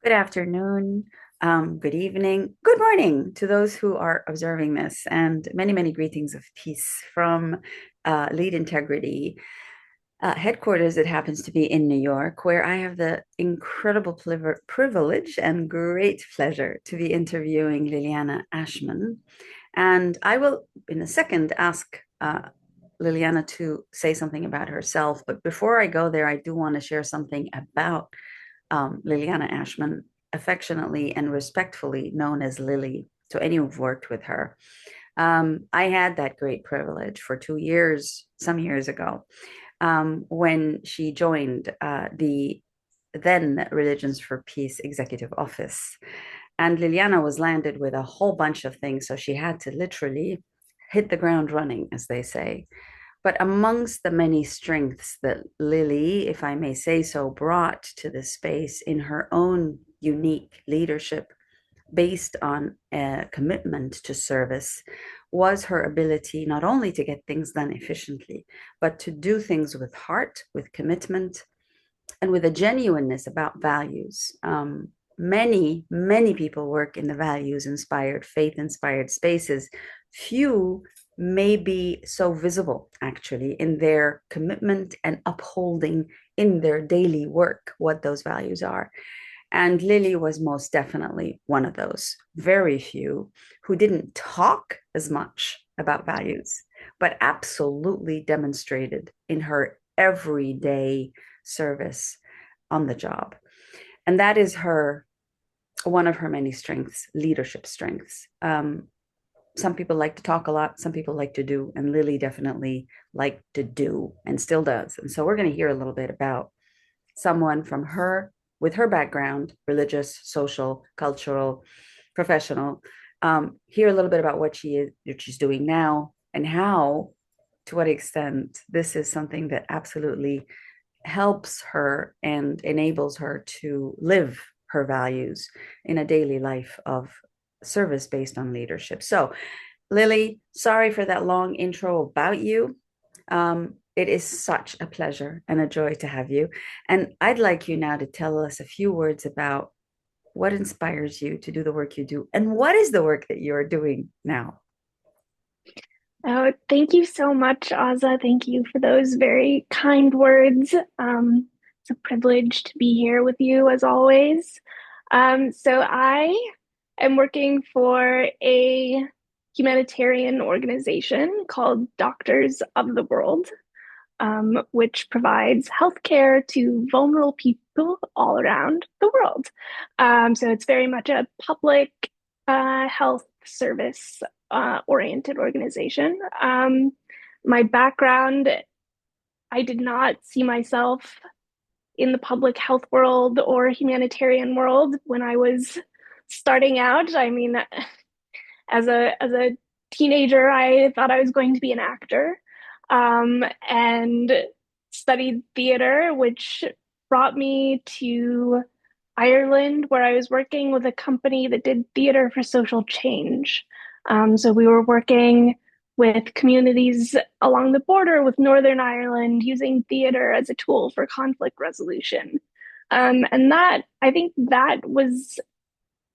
Good afternoon, good evening, good morning to those who are observing this, and many, many greetings of peace from Lead Integrity headquarters. It happens to be in New York, where I have the incredible privilege and great pleasure to be interviewing Liliana Ashman. And I will, in a second, ask Liliana to say something about herself. But before I go there, I do want to share something about Liliana Ashman, affectionately and respectfully known as Lily, to any who've worked with her. I had that great privilege for 2 years, some years ago, when she joined the then Religions for Peace Executive Office. And Liliana was landed with a whole bunch of things. So she had to literally hit the ground running, as they say. But amongst the many strengths that Lily, if I may say so, brought to this space in her own unique leadership based on a commitment to service was her ability not only to get things done efficiently, but to do things with heart, with commitment, and with a genuineness about values. Many people work in the values inspired, faith inspired spaces. Few may be so visible, actually, in their commitment and upholding in their daily work what those values are. And Lily was most definitely one of those very few who didn't talk as much about values, but absolutely demonstrated in her everyday service on the job. And that is her one of her many strengths, leadership strengths. Some people like to talk a lot, some people like to do, and Lily definitely liked to do and still does. And so we're going to hear a little bit about someone from her with her background, religious, social, cultural, professional, hear a little bit about what she's doing now, and how, to what extent, this is something that absolutely helps her and enables her to live her values in a daily life of service based on leadership. So, Lily, sorry for that long intro about you. It is such a pleasure and a joy to have you. And I'd like you now to tell us a few words about what inspires you to do the work you do and what is the work that you're doing now. Oh, thank you so much, Aza. Thank you for those very kind words. It's a privilege to be here with you as always. So I am working for a humanitarian organization called Doctors of the World, which provides healthcare to vulnerable people all around the world. So it's very much a public health service oriented organization. My background, I did not see myself in the public health world or humanitarian world when I was starting out. I mean, as a teenager, I thought I was going to be an actor, and studied theater, which brought me to Ireland, where I was working with a company that did theater for social change. So we were working with communities along the border with Northern Ireland, using theater as a tool for conflict resolution. And that, I think that was,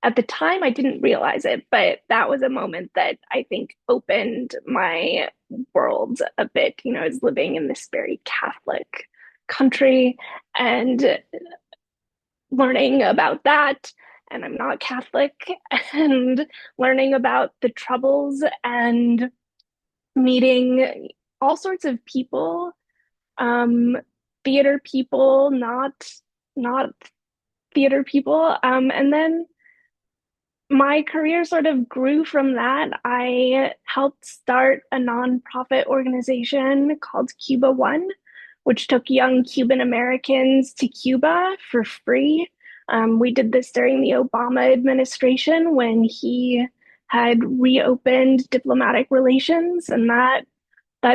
at the time, I didn't realize it, but that was a moment that I think opened my world a bit. I was living in this very Catholic country and learning about that. And I'm not Catholic, and learning about the troubles and meeting all sorts of people, um, theater people, not theater people. And then my career sort of grew from that. I helped start a nonprofit organization called Cuba One, which took young Cuban Americans to Cuba for free. We did this during the Obama administration when he had reopened diplomatic relations, and that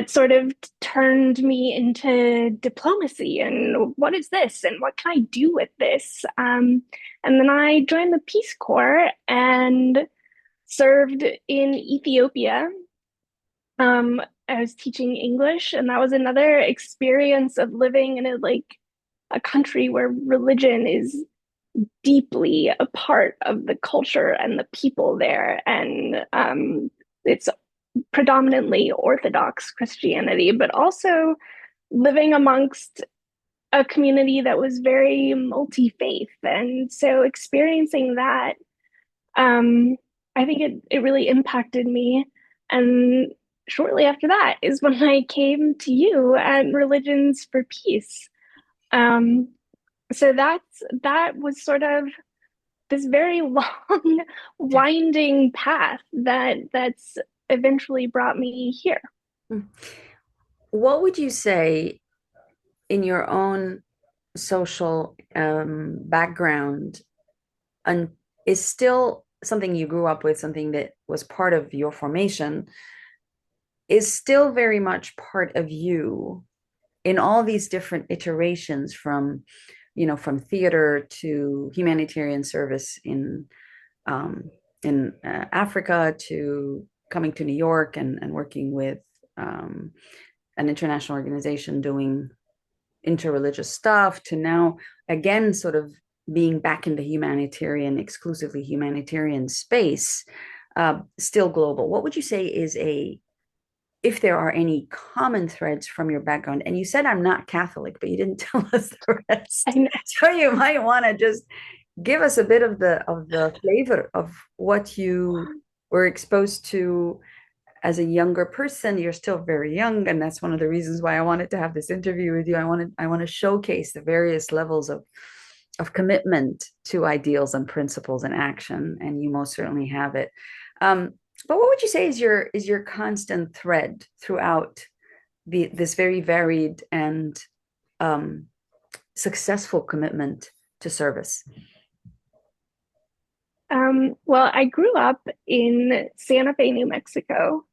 sort of turned me into diplomacy and what is this and what can I do with this? And then I joined the Peace Corps and served in Ethiopia. I was teaching English, and that was another experience of living in a country where religion is deeply a part of the culture and the people there. And it's predominantly Orthodox Christianity, but also living amongst a community that was very multi-faith. And so experiencing that, um, I think it really impacted me. And shortly after that is when I came to you at Religions for Peace. Um, so that was sort of this very long, winding path that's eventually brought me here. What would you say in your own social background and is still something you grew up with, something that was part of your formation, is still very much part of you in all these different iterations from, from theater to humanitarian service um, in Africa to coming to New York and working with um, an international organization doing interreligious stuff to now again sort of being back in the humanitarian, exclusively humanitarian space, still global. What would you say is if there are any common threads from your background? And you said I'm not Catholic, but you didn't tell us the I rest. know. So you might want to just give us a bit of the flavor of what you were exposed to as a younger person. You're still very young, and that's one of the reasons why I wanted to have this interview with you. I want to showcase the various levels of commitment to ideals and principles and action, and you most certainly have it. Um, but what would you say is your constant thread throughout this very varied and um, successful commitment to service? Well, I grew up in Santa Fe, New Mexico.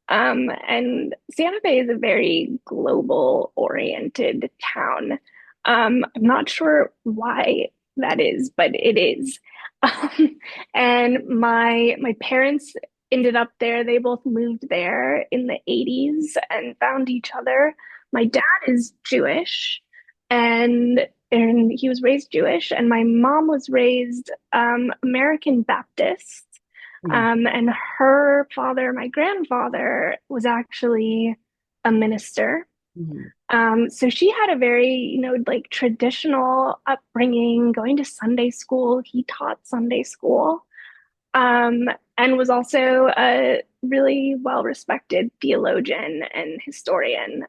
And Santa Fe is a very global oriented town. I'm not sure why that is, but it is. And my parents ended up there. They both moved there in the 80s and found each other. My dad is Jewish, and and he was raised Jewish, and my mom was raised American Baptist. Mm, And her father, my grandfather, was actually a minister. mm, So she had a very, like traditional upbringing, going to Sunday school. He taught Sunday school, um, and was also a really well-respected theologian and historian.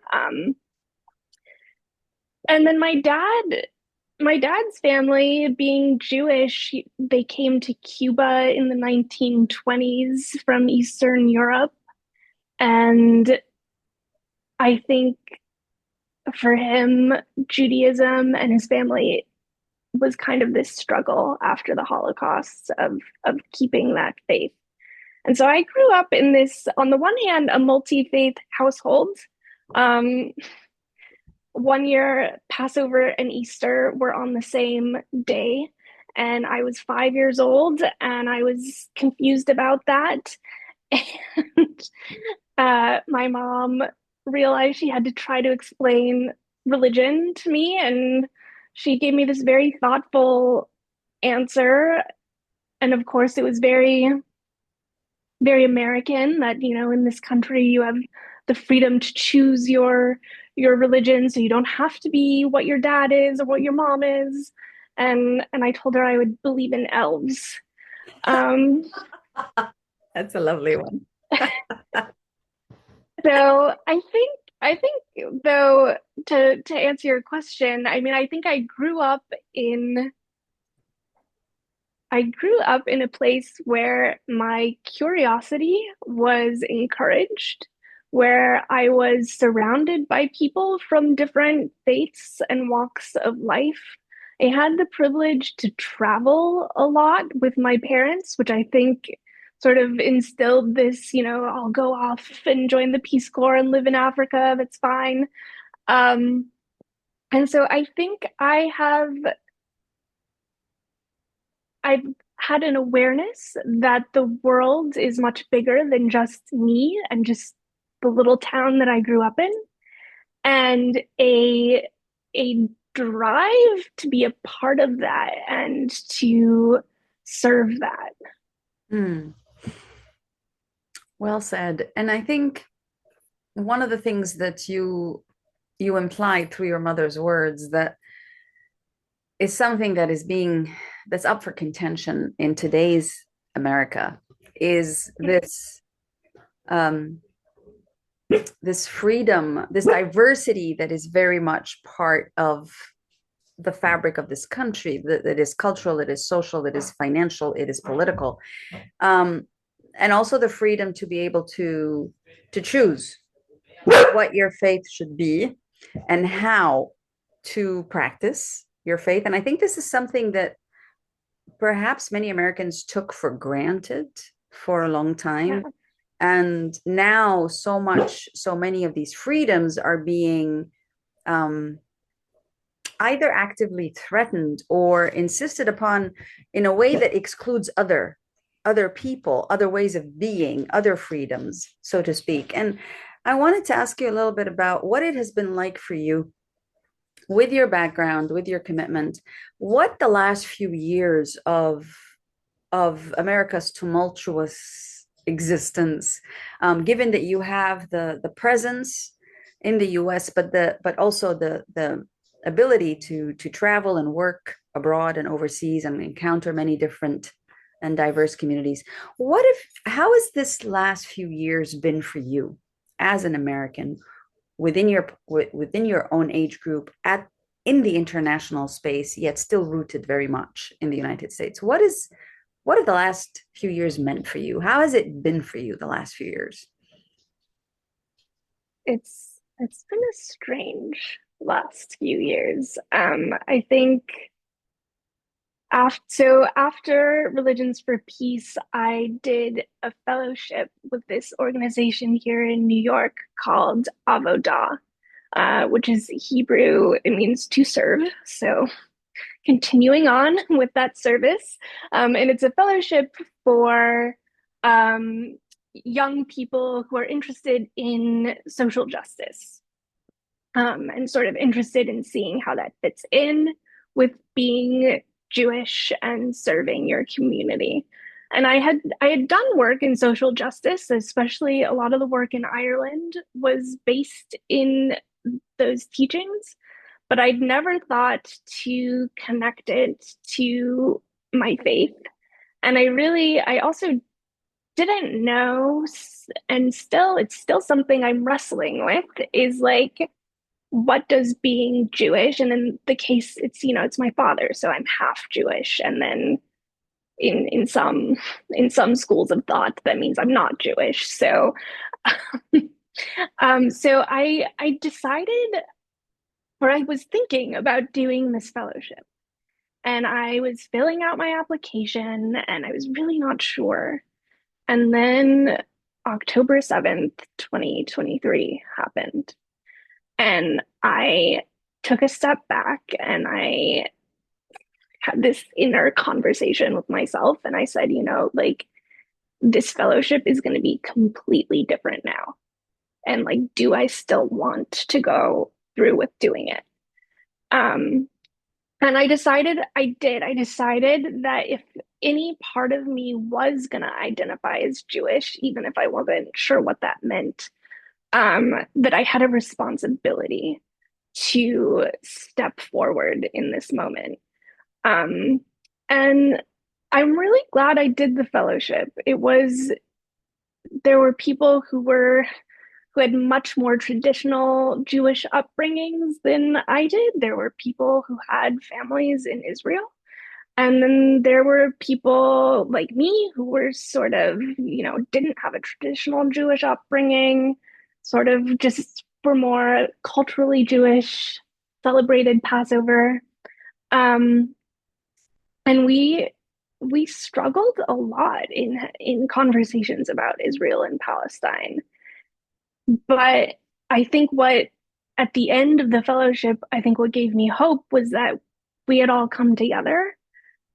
And then my dad's family, being Jewish, they came to Cuba in the 1920s from Eastern Europe. And I think for him, Judaism and his family was kind of this struggle after the Holocaust of keeping that faith. And so I grew up in this, on the one hand, a multi-faith household. Um, one year, Passover and Easter were on the same day, and I was 5 years old, and I was confused about that. And my mom realized she had to try to explain religion to me, and she gave me this very thoughtful answer. And of course, it was very, very American that, in this country you have the freedom to choose your religion, so you don't have to be what your dad is or what your mom is. And I told her I would believe in elves. Um, that's a lovely one. so I think though, to answer your question, I mean, I think I grew up in a place where my curiosity was encouraged, where I was surrounded by people from different faiths and walks of life. I had the privilege to travel a lot with my parents, which I think sort of instilled this, I'll go off and join the Peace Corps and live in Africa, that's fine. Um, and so I think I've had an awareness that the world is much bigger than just me and just the little town that I grew up in, and a drive to be a part of that and to serve that. Hmm. Well said. And I think one of the things that you implied through your mother's words that is something that is being that's up for contention in today's America is um, this freedom, this diversity that is very much part of the fabric of this country. That is cultural, it is social, it is financial, it is political, um, and also the freedom to be able to choose what your faith should be and how to practice your faith. And I think this is something that perhaps many Americans took for granted for a long Yeah, time. And now so many of these freedoms are being um, either actively threatened or insisted upon in a way that excludes other people, other ways of being, other freedoms, so to speak. And I wanted to ask you a little bit about what it has been like for you with your background, with your commitment, what the last few years of America's tumultuous existence, given that you have the presence in the U.S., but also the ability to travel and work abroad and overseas and encounter many different and diverse communities. How has this last few years been for you as an American within your own age group at in the international space, yet still rooted very much in the United States? What have the last few years meant for you? How has it been for you the last few years? it's been a strange last few years. I think after Religions for Peace, I did a fellowship with this organization here in New York called Avodah, which is Hebrew. It means to serve. So continuing on with that service. And it's a fellowship for um, young people who are interested in social justice, and sort of interested in seeing how that fits in with being Jewish and serving your community. And I had done work in social justice, especially a lot of the work in Ireland was based in those teachings, but I'd never thought to connect it to my faith. And I also didn't know, and it's still something I'm wrestling with, is like, what does being Jewish, and in the case, it's my father, so I'm half Jewish, and then in some schools of thought, that means I'm not Jewish. So, so I decided, or I was thinking about doing this fellowship, and I was filling out my application, and I was really not sure. And then October 7th, 2023 happened. And I took a step back and I had this inner conversation with myself. And I said, like, this fellowship is going to be completely different now. And like, do I still want to go through with doing it? Um, and I decided I did. I decided that if any part of me was going to identify as Jewish, even if I wasn't sure what that meant, that I had a responsibility to step forward in this moment. Um, and I'm really glad I did the fellowship. There were people who had much more traditional Jewish upbringings than I did. There were people who had families in Israel. And then there were people like me who were sort of, didn't have a traditional Jewish upbringing, sort of just were more culturally Jewish, celebrated Passover. Um, and we struggled a lot in conversations about Israel and Palestine. But I think what at the end of the fellowship, I think what gave me hope was that we had all come together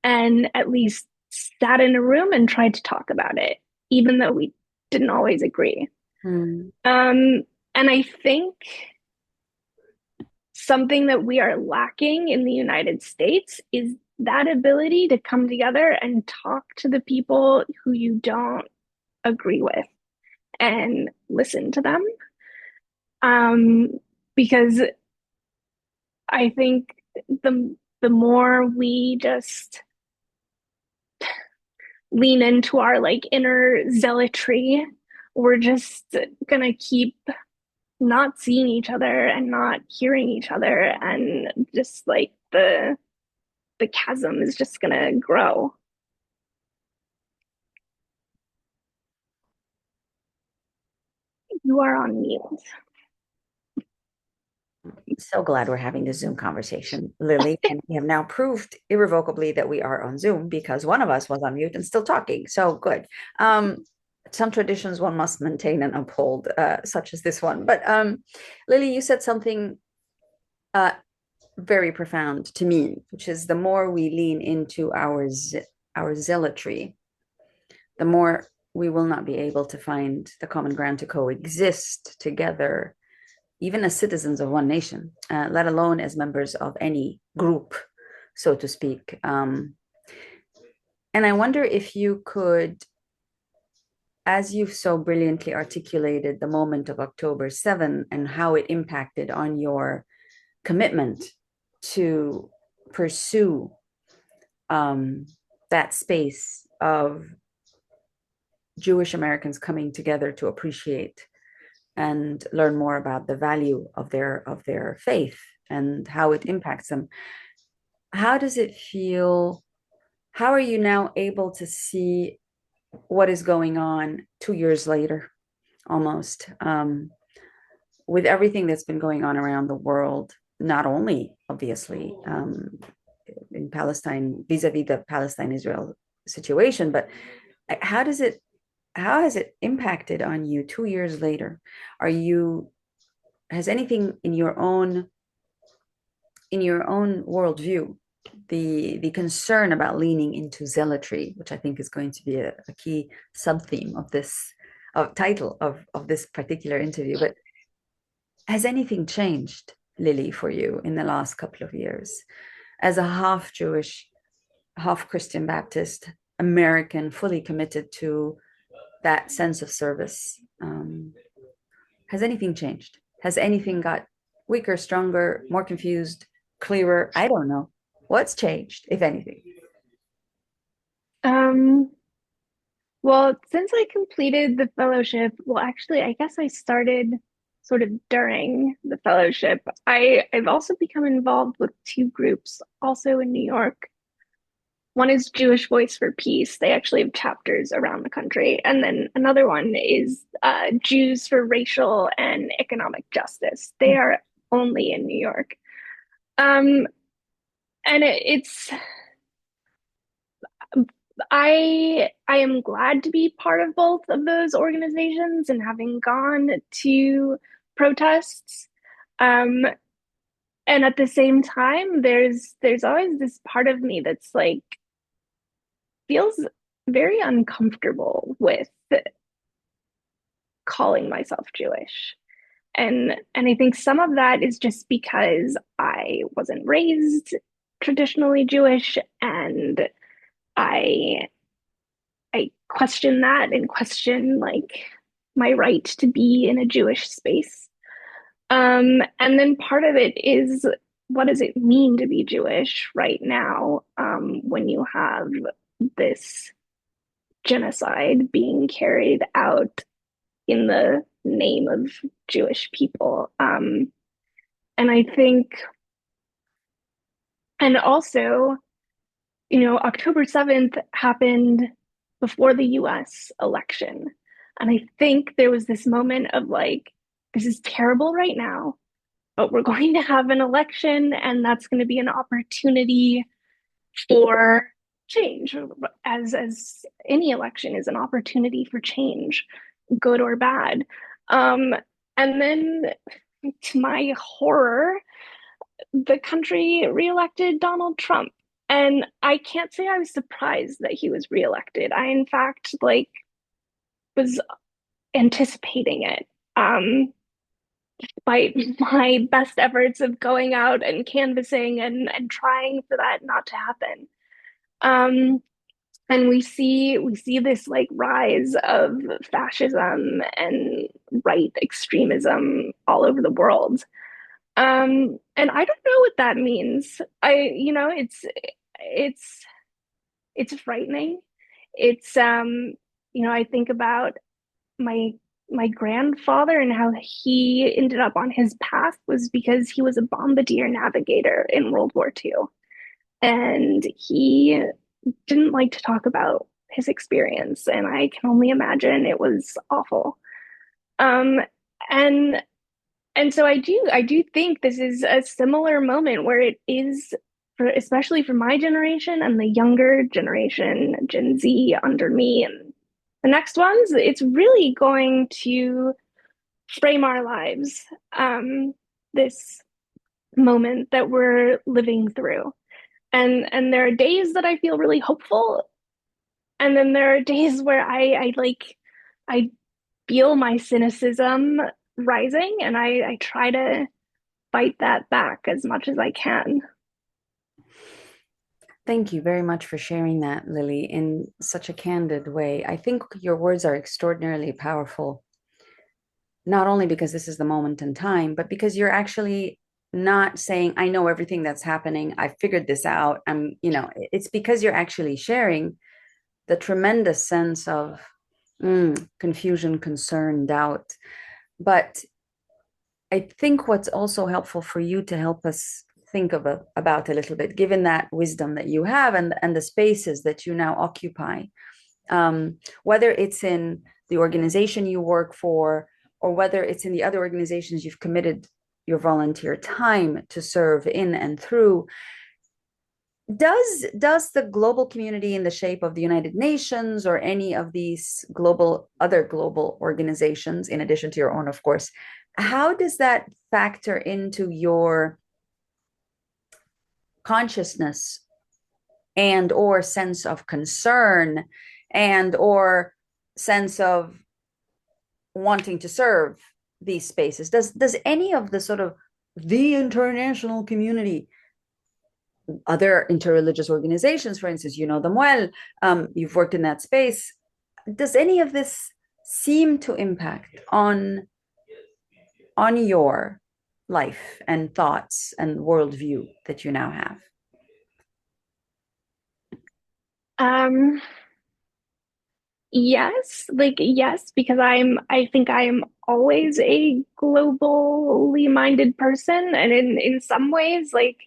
and at least sat in a room and tried to talk about it, even though we didn't always agree. Hmm. And I think something that we are lacking in the United States is that ability to come together and talk to the people who you don't agree with and listen to them. Um, because I think the more we just lean into our like inner zealotry, we're just gonna keep not seeing each other and not hearing each other, and just like the chasm is just gonna grow. You are on mute. So glad we're having this Zoom conversation, Lily. And we have now proved irrevocably that we are on Zoom because one of us was on mute and still talking. So good. Some traditions one must maintain and uphold, such as this one. But Lily, you said something uh, very profound to me, which is the more we lean into our zealotry, the more we will not be able to find the common ground to coexist together, even as citizens of one nation, let alone as members of any group, so to speak. And I wonder if you could, as you've so brilliantly articulated the moment of October 7 and how it impacted on your commitment to pursue that space of Jewish Americans coming together to appreciate and learn more about the value of their faith and how it impacts them. How does it feel? How are you now able to see what is going on 2 years later, almost, with everything that's been going on around the world? Not only, obviously, in Palestine, vis-a-vis the Palestine-Israel situation, but how does it how has it impacted on you 2 years later? Are you has anything in your own worldview, the concern about leaning into zealotry, which I think is going to be a key sub theme of this of title of this particular interview, but has anything changed, Lily, for you in the last couple of years as a half Jewish, half Christian Baptist American, fully committed to that sense of service? Has anything changed? Has anything got weaker, stronger, more confused, clearer? I don't know. What's changed, if anything? Um, well, since I completed the fellowship, well, actually, I guess I started sort of during the fellowship. I've also become involved with two groups also in New York. One is Jewish Voice for Peace. They actually have chapters around the country. And then another one is Jews for Racial and Economic Justice. They are only in New York. Um, and it's I am glad to be part of both of those organizations and having gone to protests. Um, and at the same time, there's always this part of me that's like feels very uncomfortable with calling myself Jewish. And I think some of that is just because I wasn't raised traditionally Jewish, and I I question that and question like my right to be in a Jewish space. And then part of it is, what does it mean to be Jewish right now, when you have this genocide being carried out in the name of Jewish people? And I think, and also, October 7th happened before the US election. And I think there was this moment of like, this is terrible right now, but we're going to have an election, and that's going to be an opportunity for change, as any election is an opportunity for change, good or bad. Um, and then, to my horror, the country reelected Donald Trump. And I can't say I was surprised that he was reelected. I, in fact, like was anticipating it. Um, despite my best efforts of going out and canvassing and trying for that not to happen. Um, and we see this like rise of fascism and right extremism all over the world. And I don't know what that means. It's it's frightening. It's I think about my my grandfather and how he ended up on his path was because he was a bombardier navigator in World War II. And he didn't like to talk about his experience, and I can only imagine it was awful. Um, and so I do think this is a similar moment where it is for especially for my generation and the younger generation, Gen Z under me and the next ones, it's really going to frame our lives. This moment that we're living through. And there are days that I feel really hopeful, and then there are days where I feel my cynicism rising, and I try to fight that back as much as I can. Thank you very much for sharing that, Lily, in such a candid way. I think your words are extraordinarily powerful, not only because this is the moment in time, but because you're actually not saying, I know everything that's happening. I figured this out. It's because you're actually sharing the tremendous sense of confusion, concern, doubt. But I think what's also helpful for you to help us think about a little bit, given that wisdom that you have and the spaces that you now occupy, whether it's in the organization you work for or whether it's in the other organizations you've committed your volunteer time to serve in and through, does the global community in the shape of the United Nations or any of these other global organizations, in addition to your own, of course, how does that factor into your consciousness and or sense of concern and or sense of wanting to serve these spaces? Does any of the sort of the international community, other interreligious organizations, for instance, you know them well, you've worked in that space, does any of this seem to impact on your life and thoughts and worldview that you now have? Um, yes, yes, because I think I am always a globally minded person, and in some ways, like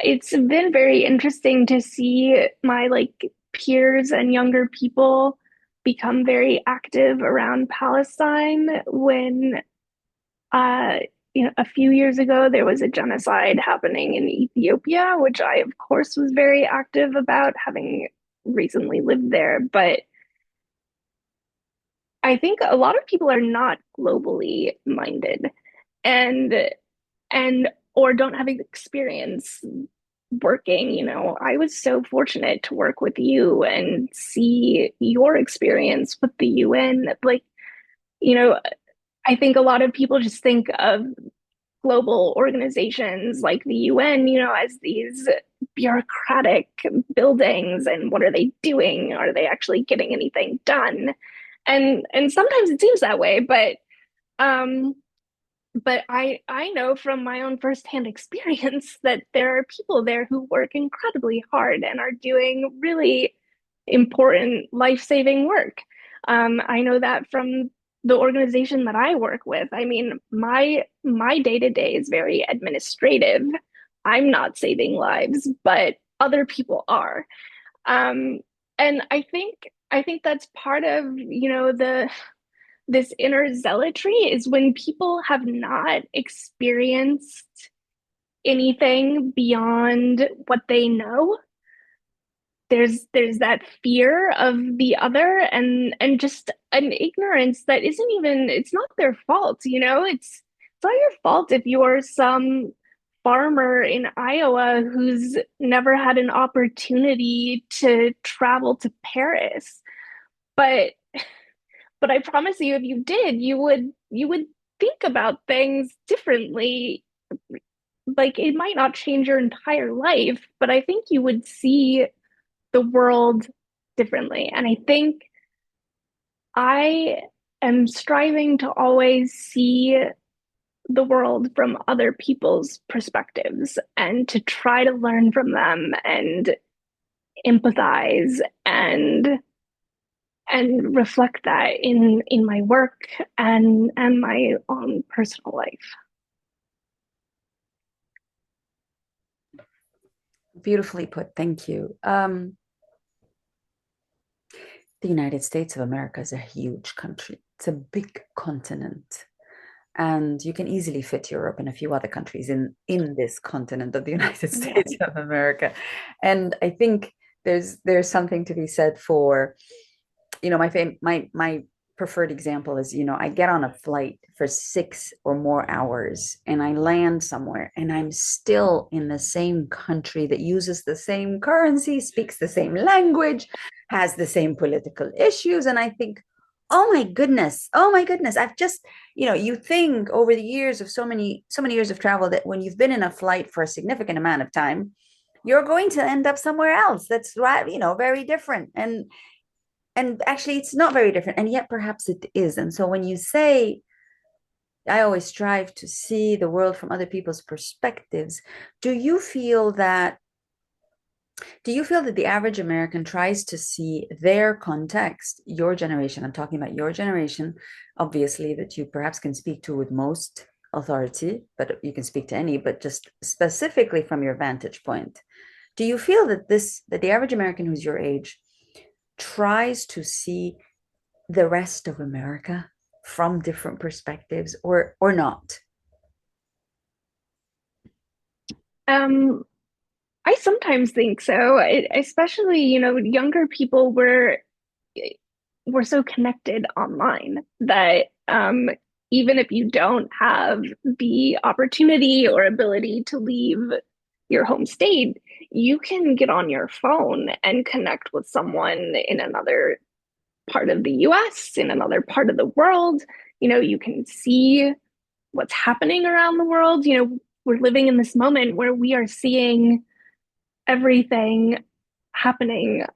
it's been very interesting to see my like peers and younger people become very active around Palestine when uh a few years ago there was a genocide happening in Ethiopia, which I of course was very active about having recently lived there, but I think a lot of people are not globally minded and or don't have experience working. I was so fortunate to work with you and see your experience with the UN. Like, you know, I think a lot of people just think of global organizations like the UN, as these bureaucratic buildings, and what are they doing? Are they actually getting anything done? And sometimes it seems that way, um but I know from my own firsthand experience that there are people there who work incredibly hard and are doing really important life-saving work. I know that from the organization that I work with. I mean, my day-to-day is very administrative. I'm not saving lives, but other people are. Um, and I think that's part of, the this inner zealotry is when people have not experienced anything beyond what they know. There's that fear of the other, and just an ignorance that isn't even, it's not their fault, it's not your fault if you're some farmer in Iowa who's never had an opportunity to travel to Paris. But I promise you, if you did, you would think about things differently. Like it might not change your entire life, but I think you would see the world differently. And I think I am striving to always see the world from other people's perspectives and to try to learn from them and empathize and reflect that in my work and my own personal life. Beautifully put. Thank you. The United States of America is a huge country. It's a big continent. And you can easily fit Europe and a few other countries in this continent of the United Yeah. States of America. And I think there's something to be said for, my preferred example is, I get on a flight for 6 or more hours and I land somewhere and I'm still in the same country that uses the same currency, speaks the same language, has the same political issues. And I think, oh my goodness, I've just, you think over the years of so many years of travel that when you've been in a flight for a significant amount of time, you're going to end up somewhere else that's right, very different. And actually it's not very different, and yet perhaps it is. And so when you say, I always strive to see the world from other people's perspectives, do you feel that the average American tries to see their context, your generation? I'm talking about your generation, obviously, that you perhaps can speak to with most authority, but you can speak to any, but just specifically from your vantage point. Do you feel that the average American who's your age tries to see the rest of America from different perspectives, or not? Um, I sometimes think so. Especially, younger people we're so connected online that even if you don't have the opportunity or ability to leave your home state, you can get on your phone and connect with someone in another part of the US, in another part of the world. You can see what's happening around the world. We're living in this moment where we are seeing everything happening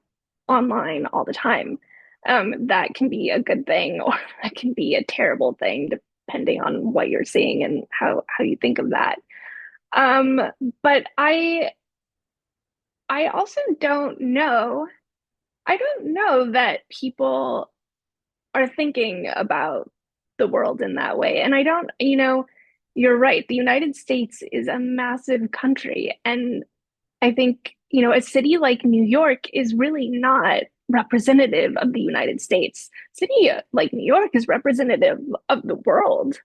online all the time. That can be a good thing or that can be a terrible thing depending on what you're seeing and how you think of that. Um, but I also don't know. I don't know that people are thinking about the world in that way. And I don't, you're right. The United States is a massive country. And I think, a city like New York is really not representative of the United States. A city like New York is representative of the world,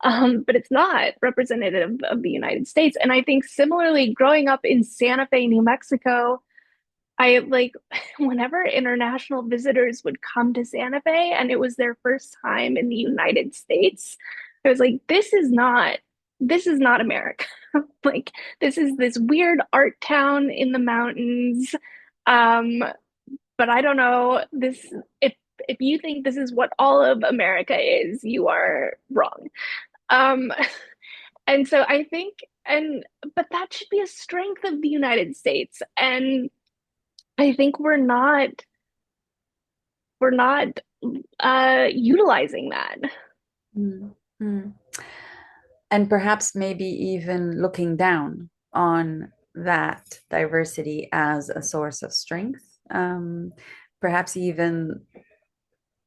but it's not representative of the United States. And I think similarly, growing up in Santa Fe, New Mexico, I like whenever international visitors would come to Santa Fe and it was their first time in the United States, I was like, this is not America. Like this is this weird art town in the mountains. Um, but I don't know this if you think this is what all of America is, you are wrong. Um, and so I think and but that should be a strength of the United States. And I think we're not utilizing that. Mm-hmm. And perhaps maybe even looking down on that diversity as a source of strength, perhaps even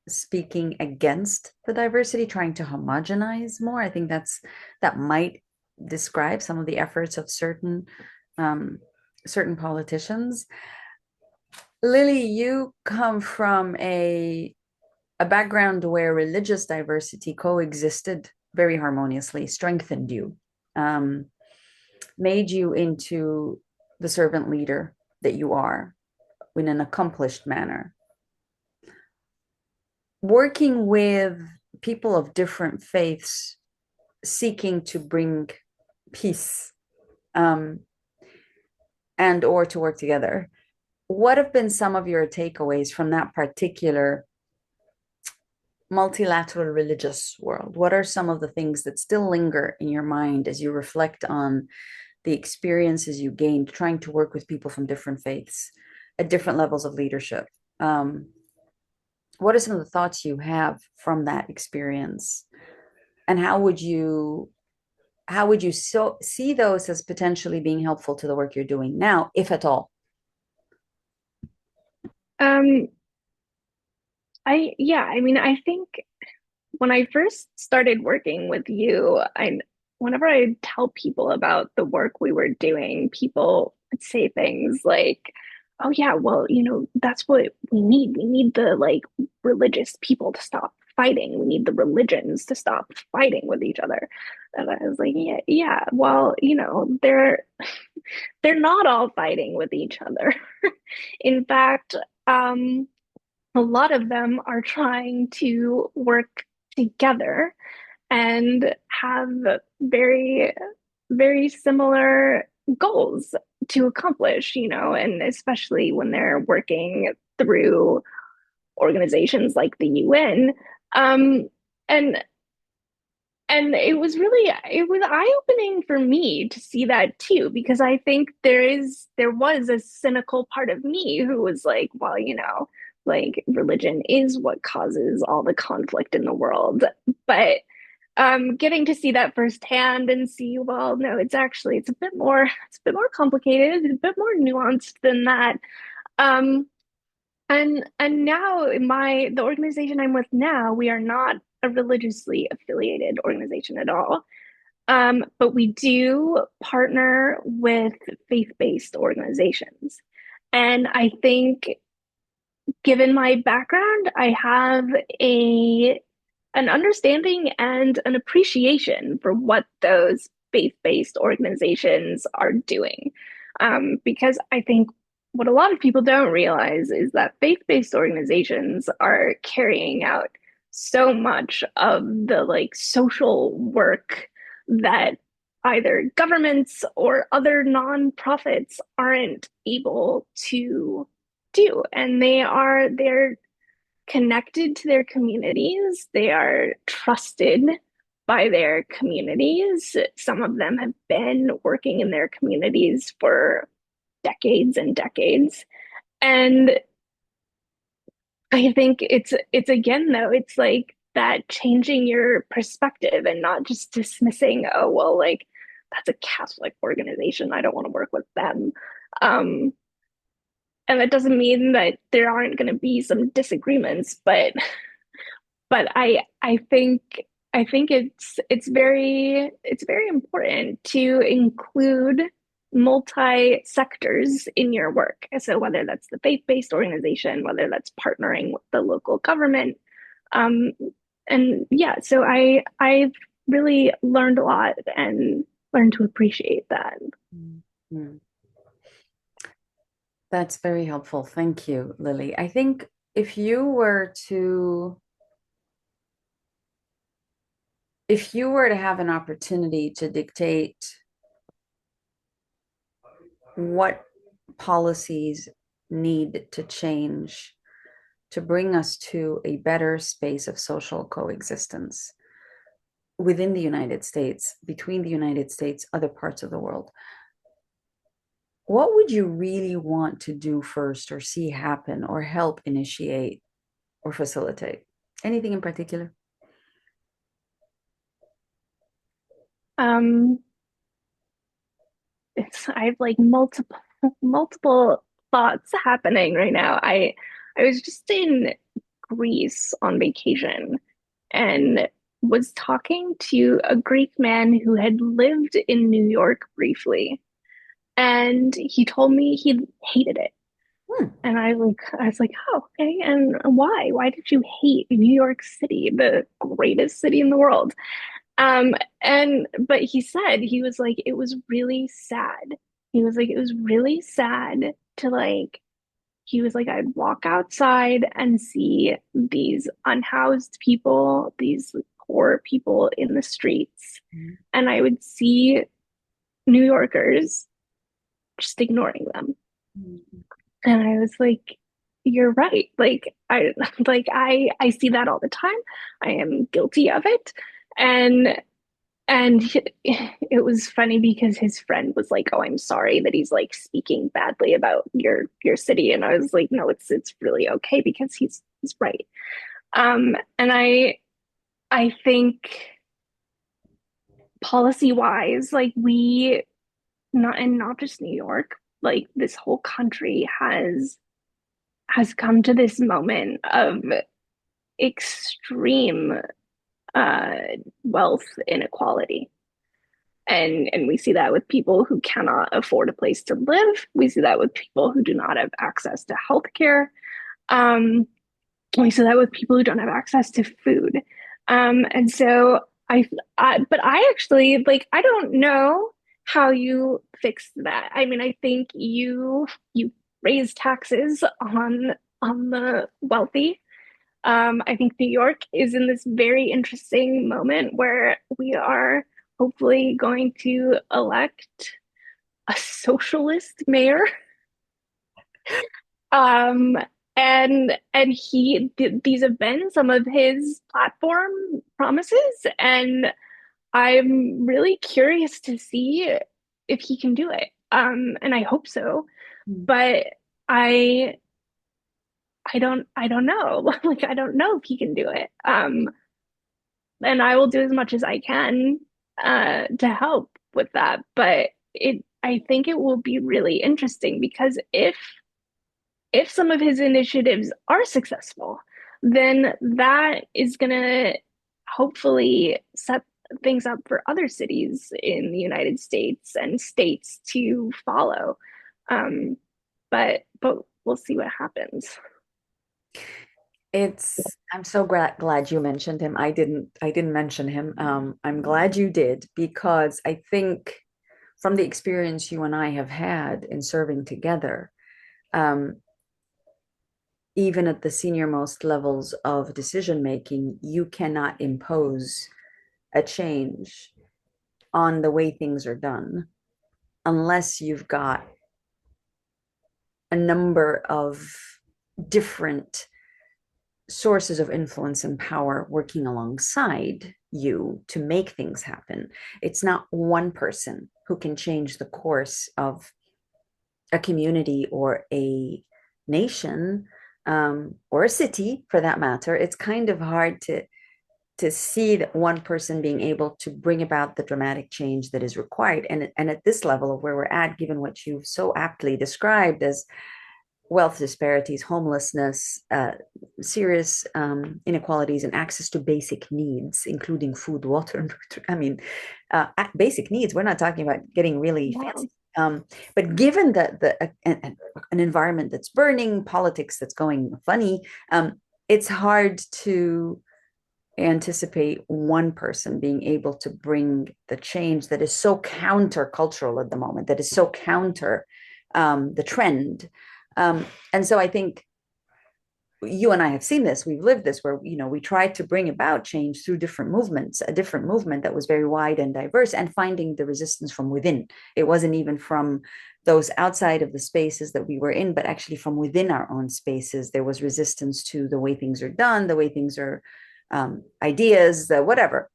speaking against the diversity, trying to homogenize more. I think that might describe some of the efforts of um, certain politicians. Lily, you come from a background where religious diversity coexisted very harmoniously, strengthened you, um, made you into the servant leader that you are in an accomplished manner. Working with people of different faiths, seeking to bring peace, um, and or to work together. What have been some of your takeaways from that particular multilateral religious world, what are some of the things that still linger in your mind as you reflect on the experiences you gained trying to work with people from different faiths at different levels of leadership? Um, what are some of the thoughts you have from that experience, and how would you see those as potentially being helpful to the work you're doing now, if at all? Um, I mean, I think when I first started working with you, whenever I tell people about the work we were doing, people would say things like, "Oh yeah, well, that's what we need. We need the religious people to stop fighting. We need the religions to stop fighting with each other." And I was like, "Yeah, yeah. Well, they're not all fighting with each other. In fact, um, a lot of them are trying to work together and have very, very similar goals to accomplish, and especially when they're working through organizations like the UN. Um, and it was eye-opening for me to see that too, because I think there was a cynical part of me who was like, well, like religion is what causes all the conflict in the world. But getting to see that firsthand and see, well, no, it's a bit more complicated, a bit more nuanced than that. Um, and now the organization I'm with now, we are not a religiously affiliated organization at all. But we do partner with faith-based organizations. And I think given my background, I have a an understanding and an appreciation for what those faith-based organizations are doing. Because I think what a lot of people don't realize is that faith-based organizations are carrying out so much of the social work that either governments or other nonprofits aren't able to do. And they're connected to their communities. They are trusted by their communities. Some of them have been working in their communities for decades and decades. And I think it's again though, it's like that changing your perspective and not just dismissing, oh well, like that's a Catholic organization. I don't want to work with them. Um, and that doesn't mean that there aren't going to be some disagreements, but I think it's very important to include multi sectors in your work. So whether that's the faith-based organization, whether that's partnering with the local government, um, and yeah, so I've really learned a lot and learned to appreciate that. Mm. That's very helpful. Thank you, Lily. I think if you were to if you were to have an opportunity to dictate what policies need to change to bring us to a better space of social coexistence within the United States, between the United States, other parts of the world, what would you really want to do first or see happen or help initiate or facilitate? Anything in particular? Um, I have like multiple thoughts happening right now. I was just in Greece on vacation and was talking to a Greek man who had lived in New York briefly, and he told me he hated it. Hmm. And I was like, oh, okay, and why? Why did you hate New York City, the greatest city in the world? And but he said he was like, it was really sad. He was like, it was really sad to he was like, I'd walk outside and see these unhoused people, these poor people in the streets, and I would see New Yorkers just ignoring them. Mhm. And I was like, you're right. I see that all the time. I am guilty of it. And and it was funny because his friend was like, "Oh, I'm sorry that he's like speaking badly about your city." And I was like, "No, it's really okay because he's right." And I think policy wise, like we not just New York, like this whole country has come to this moment of extreme uh, wealth inequality. And we see that with people who cannot afford a place to live. We see that with people who do not have access to healthcare. Um, we see that with people who don't have access to food. And so but I actually like, I don't know how you fix that. I mean, I think you raise taxes on the wealthy. I think New York is in this very interesting moment where we are hopefully going to elect a socialist mayor. Um, and these have been some of his platform promises, and I'm really curious to see if he can do it. And I hope so, but I I don't know. Like I don't know if he can do it. And I will do as much as I can to help with that. But I think it will be really interesting because if some of his initiatives are successful, then that is going to hopefully set things up for other cities in the United States and states to follow. Um, but we'll see what happens. I'm so glad you mentioned him. I didn't mention him. I'm glad you did because I think from the experience you and I have had in serving together, um, even at the senior most levels of decision making, you cannot impose a change on the way things are done unless you've got a number of different sources of influence and power working alongside you to make things happen. It's not one person who can change the course of a community or a nation, or a city for that matter. It's kind of hard to see that one person being able to bring about the dramatic change that is required. And at this level of where we're at, given what you've so aptly described as wealth disparities, homelessness, serious inequalities in access to basic needs, including food, water. I mean, basic needs. We're not talking about getting really Wow. fancy. But given an environment that's burning, politics that's going funny, it's hard to anticipate one person being able to bring the change that is so countercultural at the moment, that is so counter the trend. And so I think you and I have seen this, we've lived this, where we tried to bring about change through different movements, a different movement that was very wide and diverse, and finding the resistance from within. It wasn't even from those outside of the spaces that we were in, but actually from within our own spaces. There was resistance to the way things are done, the way things are, ideas, whatever.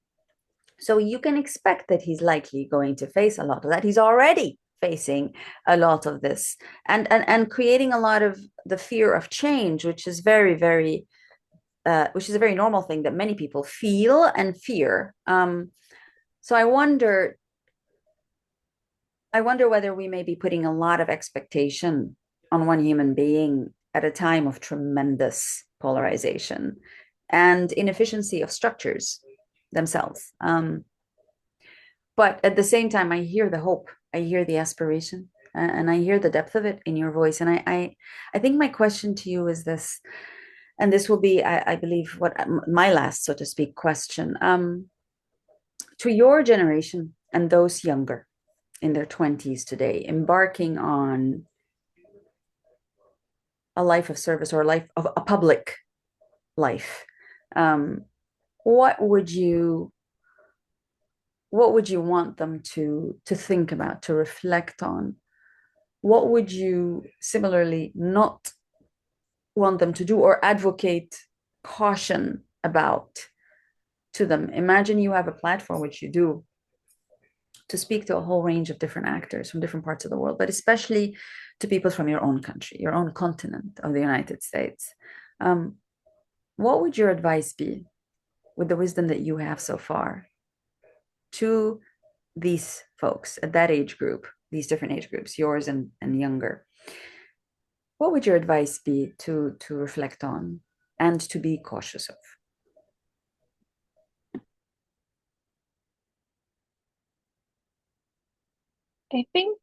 So you can expect that he's likely going to face a lot of that. He's already facing a lot of this, and creating a lot of the fear of change, which is which is a very normal thing that many people feel and fear. So I wonder whether we may be putting a lot of expectation on one human being at a time of tremendous polarization and inefficiency of structures themselves. But at the same time, I hear the hope, I hear the aspiration, and I hear the depth of it in your voice. And I think my question to you is this, and this will be, I believe, what my last, so to speak, question. To your generation and those younger in their 20s today, embarking on a life of service or a life of a public life, um, what would you want them to think about, to reflect on? What would you similarly not want them to do or advocate caution about to them? Imagine you have a platform, which you do, to speak to a whole range of different actors from different parts of the world, but especially to people from your own country, your own continent of the United States. Um, what would your advice be with the wisdom that you have so far to these folks at that age group, these different age groups, yours and younger? What would your advice be to reflect on and to be cautious of? I think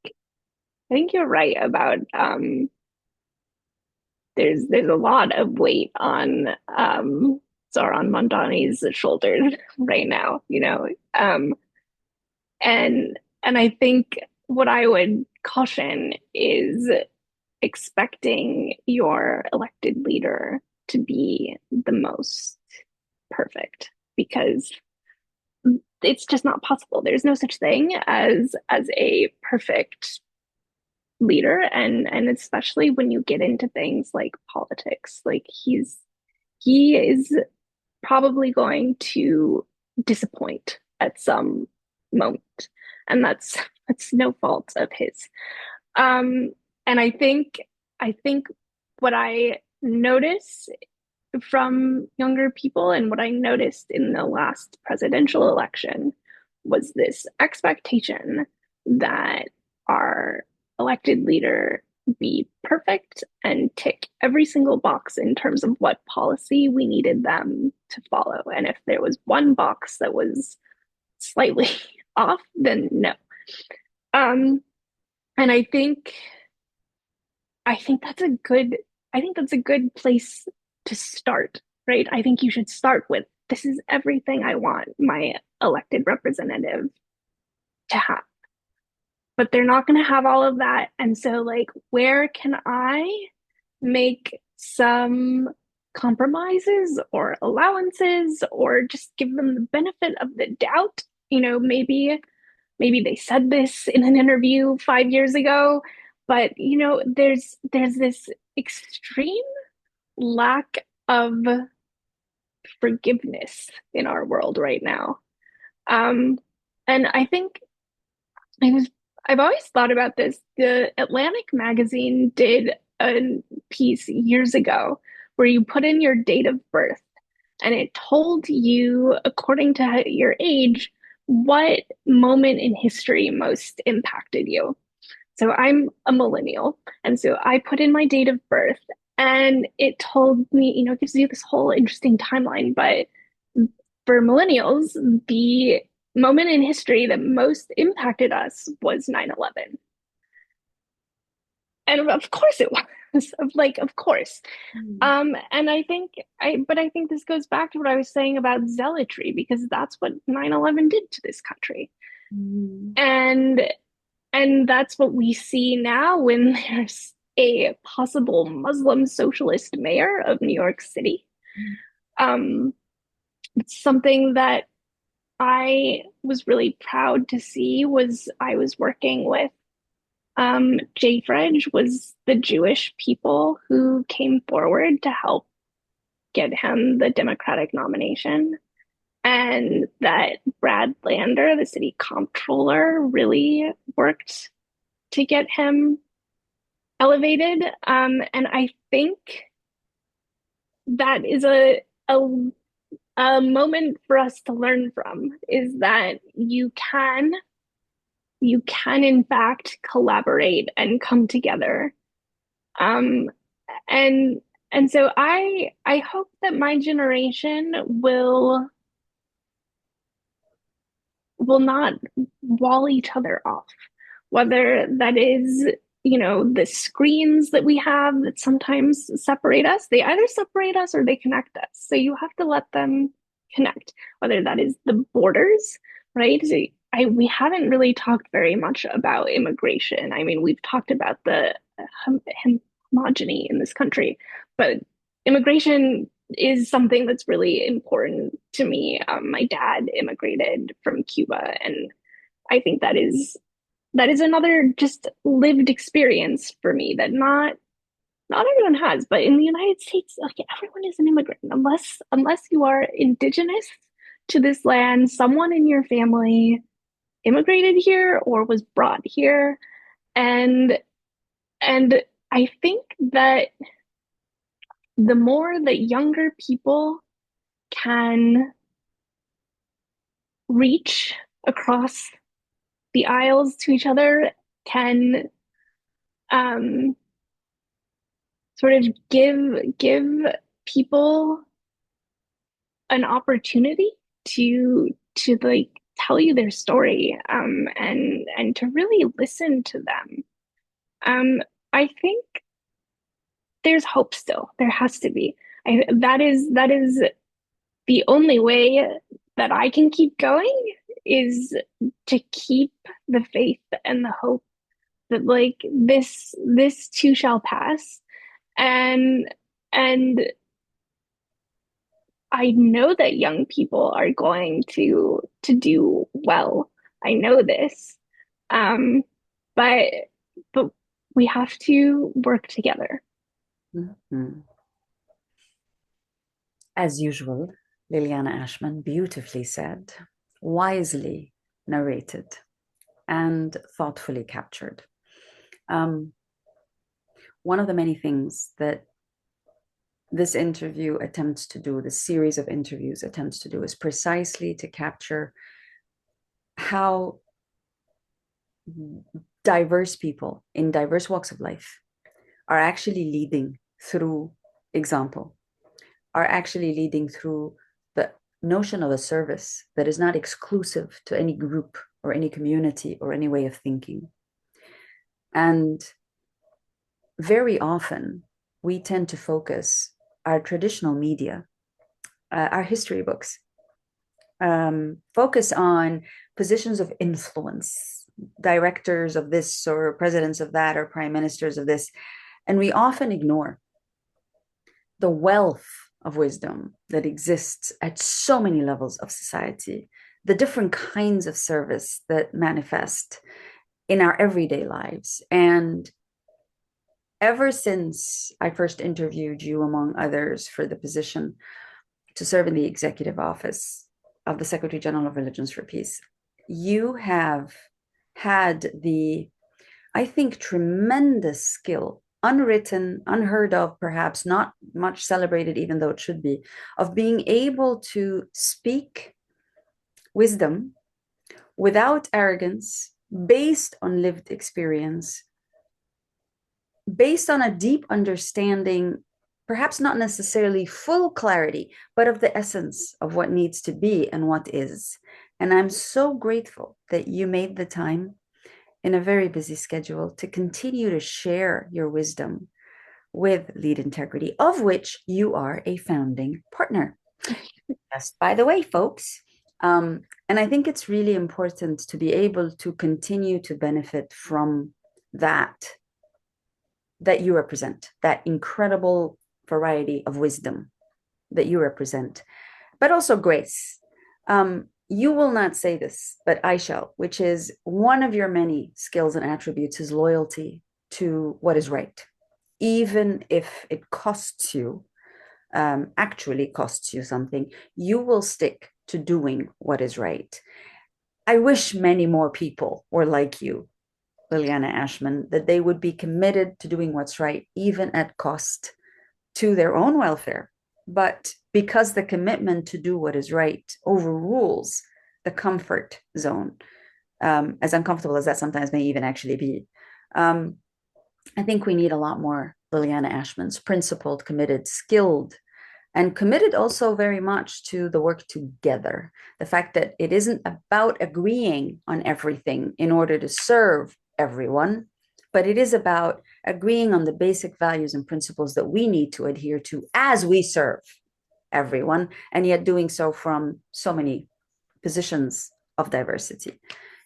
I think you're right about there's a lot of weight on Zoran Mondani's shoulders right now, you know. And I think what I would caution is expecting your elected leader to be the most perfect because it's just not possible. There's no such thing as a perfect leader, and especially when you get into things like politics, like he is probably going to disappoint at some moment, and that's no fault of his. um and I think what I notice from younger people and what I noticed in the last presidential election was this expectation that our elected leader be perfect and tick every single box in terms of what policy we needed them to follow. And if there was one box that was slightly off, then no. Um, and I think that's a good place to start, right? I think you should start with this is everything I want my elected representative to have. But they're not going to have all of that. And so, like, where can I make some compromises or allowances or just give them the benefit of the doubt? You know, maybe they said this in an interview 5 years ago, but you know, there's this extreme lack of forgiveness in our world right now. Um, and I think I was I've always thought about this. The Atlantic magazine did a piece years ago where you put in your date of birth and it told you, according to your age, what moment in history most impacted you. So I'm a millennial. And so I put in my date of birth and it told me, you know, it gives you this whole interesting timeline. But for millennials, the moment in history that most impacted us was 9/11. And of course it was. Like, of course. Mm. And I think this goes back to what I was saying about zealotry, because that's what 9/11 did to this country. Mm. And And that's what we see now when there's a possible Muslim socialist mayor of New York City. Um, it's something that I was really proud to see. Was I was working with Jay Fridge was the Jewish people who came forward to help get him the Democratic nomination, and that Brad Lander, the city comptroller, really worked to get him elevated. And I think that is a moment for us to learn from, is that you can in fact collaborate and come together. Um, and and so I hope that my generation will not wall each other off, whether that is, you know, the screens that we have that sometimes separate us. They either separate us or they connect us. So you have to let them connect, whether that is the borders, right? So we haven't really talked very much about immigration. I mean, we've talked about the homogeny in this country, but immigration is something that's really important to me. My dad immigrated from Cuba, and I think that is another just lived experience for me, that not everyone has, but in the United States, like everyone is an immigrant unless you are indigenous to this land, someone in your family immigrated here or was brought here. And and I think that the more that younger people can reach across the aisles to each other, can um, sort of give people an opportunity to like tell you their story, and to really listen to them. I think there's hope still. There has to be. That is the only way that I can keep going is to keep the faith and the hope that like this too shall pass. And and I know that young people are going to do well. I know this. Um, but but we have to work together. Mhm. As usual, Liliana Ashman beautifully said, wisely narrated, and thoughtfully captured. Um, one of the many things that this interview attempts to do, this series of interviews attempts to do, is precisely to capture how diverse people in diverse walks of life are actually leading through example, are actually leading through the notion of a service that is not exclusive to any group or any community or any way of thinking. And very often, we tend to focus our traditional media, our history books, focus on positions of influence, directors of this or presidents of that or prime ministers of this. And we often ignore the wealth of wisdom that exists at so many levels of society, the different kinds of service that manifest in our everyday lives. And ever since I first interviewed you, among others, for the position to serve in the executive office of the Secretary General of Religions for Peace, you have had the, I think, tremendous skill, unwritten, unheard of, perhaps not much celebrated, even though it should be, of being able to speak wisdom without arrogance, based on lived experience, based on a deep understanding, perhaps not necessarily full clarity, but of the essence of what needs to be and what is. And I'm so grateful that you made the time in a very busy schedule to continue to share your wisdom with Lead Integrity, of which you are a founding partner. Just by the way, folks. And I think it's really important to be able to continue to benefit from that you represent, that incredible variety of wisdom that you represent, but also grace. You will not say this, but I shall, which is one of your many skills and attributes is loyalty to what is right, even if it costs you, actually costs you something, you will stick to doing what is right. I wish many more people were like you, Liliana Ashman, that they would be committed to doing what's right, even at cost to their own welfare. But because the commitment to do what is right overrules the comfort zone, as uncomfortable as that sometimes may even actually be, I think we need a lot more Liliana Ashman's principled, committed, skilled, and committed also very much to the work together. The fact that it isn't about agreeing on everything in order to serve everyone, but it is about agreeing on the basic values and principles that we need to adhere to as we serve everyone, and yet doing so from so many positions of diversity.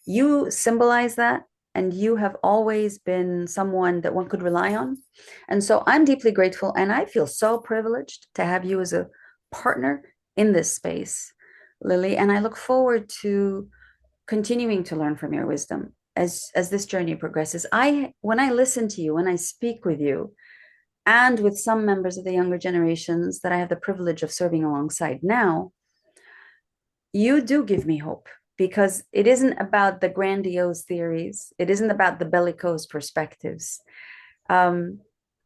You symbolize that, and you have always been someone that one could rely on. And so I'm deeply grateful, and I feel so privileged to have you as a partner in this space, Lily. And I look forward to continuing to learn from your wisdom as this journey progresses. When I listen to you, when I speak with you, and with some members of the younger generations that I have the privilege of serving alongside now, you do give me hope because it isn't about the grandiose theories, it isn't about the bellicose perspectives, um,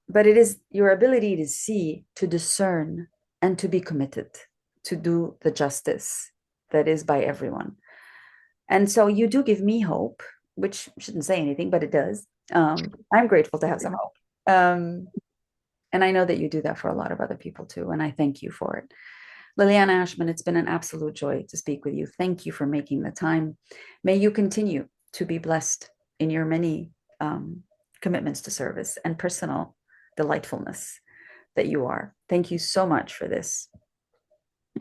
but it is your ability to see, to discern, and to be committed to do the justice that is by everyone. And so you do give me hope, which shouldn't say anything, but it does. I'm grateful to have some hope. Um, and I know that you do that for a lot of other people too. And I thank you for it. Liliana Ashman, it's been an absolute joy to speak with you. Thank you for making the time. May you continue to be blessed in your many commitments to service and personal delightfulness that you are. Thank you so much for this.